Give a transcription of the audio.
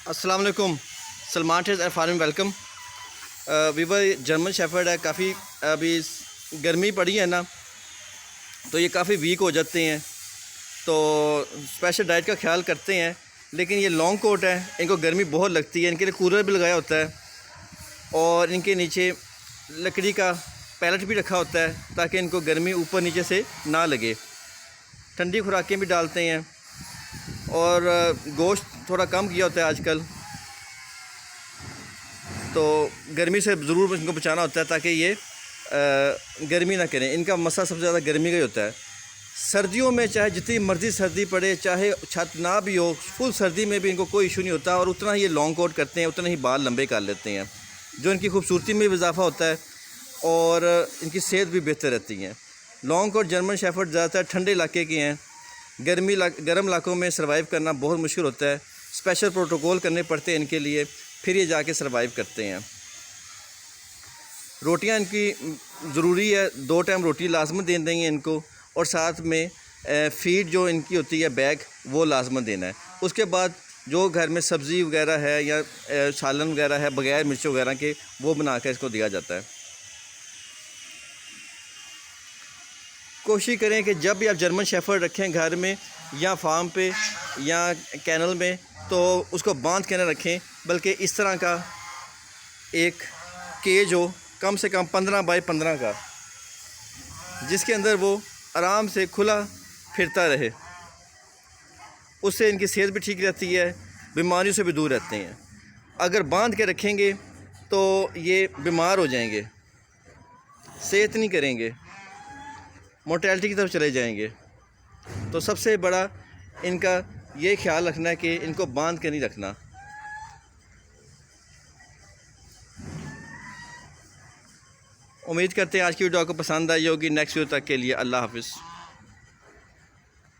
अस्सलाम वालेकुम। सलमान टेज एंड फार्मिंग वेलकम। वीवर जर्मन शेफर्ड है। काफ़ी अभी गर्मी पड़ी है ना, तो ये काफ़ी वीक हो जाते हैं, तो स्पेशल डाइट का ख्याल करते हैं। लेकिन ये लॉन्ग कोट है, इनको गर्मी बहुत लगती है। इनके लिए कूलर भी लगाया होता है और इनके नीचे लकड़ी का पैलेट भी रखा होता है ताकि इनको गर्मी ऊपर नीचे से ना लगे। ठंडी खुराकें भी डालते हैं और गोश्त थोड़ा कम किया होता है आजकल, तो गर्मी से ज़रूर इनको बचाना होता है ताकि ये गर्मी ना करें। इनका मसला सबसे ज़्यादा गर्मी का ही होता है। सर्दियों में चाहे जितनी मर्ज़ी सर्दी पड़े, चाहे छत ना भी हो, फुल सर्दी में भी इनको कोई इशू नहीं होता और उतना ही ये लॉन्ग कोट करते हैं, उतना ही बाल लंबे कर लेते हैं, जो इनकी खूबसूरती में भी इजाफा होता है और इनकी सेहत भी बेहतर रहती है। लॉन्ग कोट जर्मन शेफर्ड ज़्यादातर ठंडे इलाके के हैं। गर्म इलाकों में सर्वाइव करना बहुत मुश्किल होता है। स्पेशल प्रोटोकॉल करने पड़ते हैं इनके लिए, फिर ये जाके सर्वाइव करते हैं। रोटियां इनकी ज़रूरी है, 2 टाइम रोटी लाजमत दे देंगे इनको, और साथ में फीड जो इनकी होती है बैग, वो लाजमत देना है। उसके बाद जो घर में सब्ज़ी वगैरह है या सालन वगैरह है बग़ैर मिर्च वगैरह के, वो बना कर इसको दिया जाता है। कोशिश करें कि जब भी आप जर्मन शेफर्ड रखें घर में या फार्म पे या कैनल में, तो उसको बांध के ना रखें, बल्कि इस तरह का एक केज हो, कम से कम 15 बाई 15 का, जिसके अंदर वो आराम से खुला फिरता रहे। उससे इनकी सेहत भी ठीक रहती है, बीमारियों से भी दूर रहते हैं। अगर बांध के रखेंगे तो ये बीमार हो जाएंगे, सेहत नहीं करेंगे, मोर्टेलिटी की तरफ चले जाएंगे। तो सबसे बड़ा इनका ये ख्याल रखना है कि इनको बांध के नहीं रखना। उम्मीद करते हैं आज की वीडियो आपको पसंद आई होगी। नेक्स्ट वीडियो तक के लिए अल्लाह हाफ़िज़।